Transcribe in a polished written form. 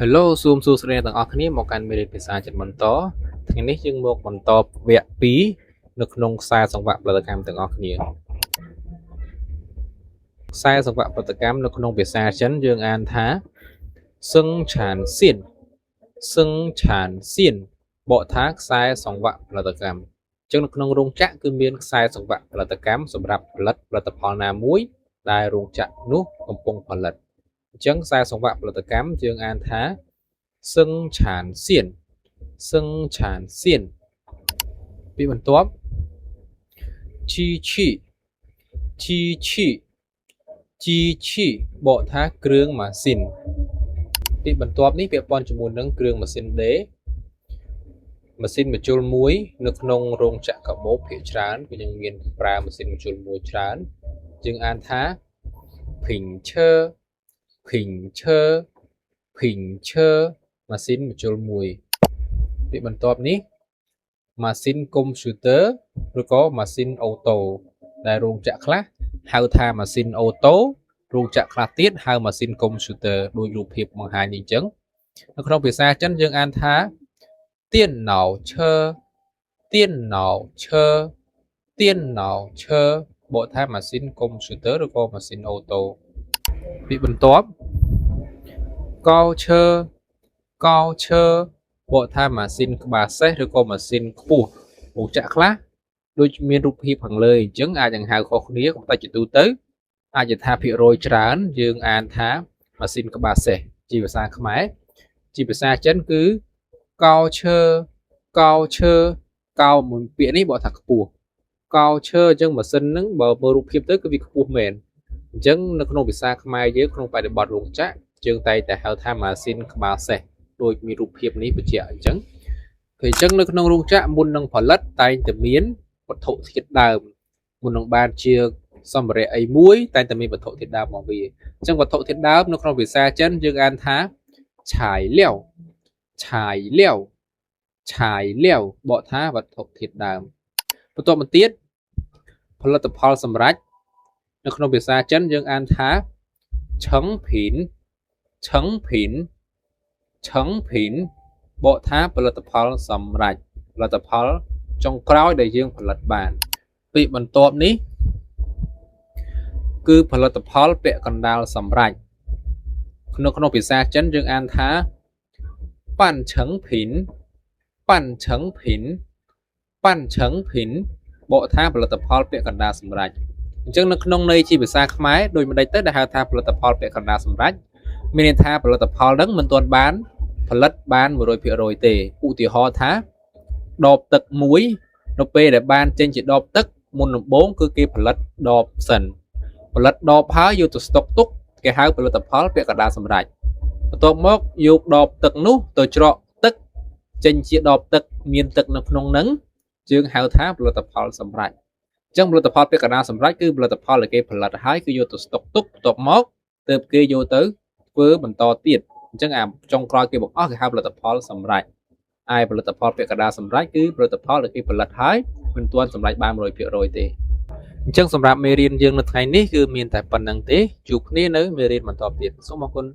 Hello សូមសួស្តីទាំងអស់គ្នាមកកាន់មេរៀនភាសាចិត្តបន្តថ្ងៃនេះយើងមកបន្តវគ្គ2នៅក្នុងខ្សែសង្វាក់ផលិតកម្មទាំងអស់គ្នាខ្សែសង្វាក់ផលិតកម្មនៅក្នុងភាសាចិនយើងអានថាសឹងឆានសៀនសឹងឆានសៀនបកថាខ្សែសង្វាក់ផលិតកម្មអញ្ចឹងនៅក្នុងរោងចក្រគឺមានខ្សែសង្វាក់ផលិតកម្មសម្រាប់ផលិតផលណាមួយដែលរោងចក្រនោះកំពុងផលិតអញ្ចឹងខ្សែសង្វាក់ផលិតកម្មយើងអានថាសឹងឆានសៀនសឹងឆានសៀនពីបន្ទាប់ជីឈីជីឈីជីឈីបកថាគ្រឿងម៉ាស៊ីនពីបន្ទាប់នេះពាក់ព័ន្ធជាមួយនឹងគ្រឿងម៉ាស៊ីនដេរម៉ាស៊ីនបញ្ចូលមួយនៅក្នុងរោងចក្រកាបូបភាគច្រើនគឺយើងមានប្រើម៉ាស៊ីនបញ្ចូលមួយច្រើនយើងអានថាភីងឈើភីងឈើភីងឈើម៉ាស៊ីនបញ្ចូលមួយពីបន្ទាប់នេះម៉ាស៊ីនកុំព្យូទ័រឬក៏ម៉ាស៊ីនអូតូដែលរោងចក្រខ្លះហៅថាម៉ាស៊ីនអូតូរោងចក្រខ្លះទៀតហៅម៉ាស៊ីនកុំព្យូទ័រដោយរូបភាពបង្ហាញនេះអញ្ចឹងនៅក្នុងភាសាចិនយើងអានថាទៀនណៅឈើទៀនណៅឈើទៀនណៅឈើបកថាម៉ាស៊ីនកុំព្យូទ័រឬក៏ម៉ាស៊ីនអូតូពីបន្ទាប់កោឈើកោឈើបកថាម៉ាស៊ីនក្បាលសេះឬក៏ម៉ាស៊ីនខ្ពស់រោងចក្រខ្លះដូចមានរូបភាពខាងលើអញ្ចឹងអាចនឹងហៅខុសគ្នាក៏តែជាទូទៅអាចថាភាគរយច្រើនយើងអានថាម៉ាស៊ីនក្បាលសេះជាភាសាខ្មែរជាភាសាចិនគឺកោឈើកោឈើកោមួយពាក្យនេះបកថាខ្ពស់កោឈើអញ្ចឹងម៉ាស៊ីនហ្នឹងបើមើលរូបភាពទៅគឺវាខ្ពស់មែនអញ្ចឹងនៅក្នុងភាសាខ្មែរយើងក្នុងបរិបទរោងចក្រយើងតែងតែហៅថាម៉ាស៊ីនក្បាលសេះដូចមានរូបភាពនេះបញ្ជាក់អញ្ចឹងពេលអញ្ចឹងនៅក្នុងរោងចក្រមុននឹងផលិតតែងតែមានវត្ថុធាតុដើមមុននឹងបានជាសម្ភារៈអីមួយតែងតែមានវត្ថុធាតុដើមរបស់វាអញ្ចឹងវត្ថុធាតុដើមនៅក្នុងភាសាចិនយើងអានថាឆាយលាវឆាយលាវឆាយលាវបកថាវត្ថុធាតុដើមបន្ទាប់មកទៀតផលិតផលសម្រាប់នៅក្នុងភាសាចិនយើងអានថាឆឹងភីនឆឹងភីនឆឹងភីនបកថាផលិតផលសម្រាប់ផលិតផលចុងក្រោយដែលយើងផលិតបានពីបន្ទាប់នេះគឺផលិតផលពាក់កណ្ដាលសម្រាប់ក្នុងភាសាចិនយើងអានថាប៉ាន់ឆឹងភីនប៉ាន់ឆឹងភីនប៉ាន់ឆឹងភីនបកថាផលិតផលពាក់កណ្ដាលសម្រាប់អញ្ចឹងនៅក្នុងន័យជាភាសាខ្មែរដោយមិនដេចទៅដែលហៅថាផលិតផលពាក់កណ្ដាលសម្រាប់មានន័យថាផលិតផលហ្នឹងមិនទាន់បានផលិតបាន 100% ទេឧទាហរណ៍ថាដបទឹកមួយនៅពេលដែលបានចេញជាដបទឹកមុនដំបូងគឺគេផលិតដបសិនផលិតដបហើយយកទៅស្តុកទុកគេហៅផលិតផលពាក់កណ្ដាលសម្រាប់បន្ទាប់មកយកដបទឹកនោះទៅច្រកទឹកចេញជាដបទឹកមានទឹកនៅក្នុងហ្នឹងយើងហៅថាផលិតផលសម្រាប់អញ្ចឹងផលិតផលពាក់កណ្ដាលសម្រាប់គឺផលិតផលដែលគេផលិតហើយគឺយកទៅស្តុកទុកបន្ទាប់មកទើបគេយកទៅធ្វើបន្តទៀតអញ្ចឹងអាចុងក្រោយគេបង្អស់គេហៅផលិតផលសម្រាប់ឯផលិតផលពាក់កណ្ដាលសម្រាប់គឺផលិតផលដែលគេផលិតហើយមិនទាន់សម្រេចបាន 100% ទេអញ្ចឹងសម្រាប់មេរៀនយើងនៅថ្ងៃនេះគឺមានតែប៉ុណ្្នឹងទេជួបគ្នានៅមេរៀនបន្តទៀតសូមអរគុណ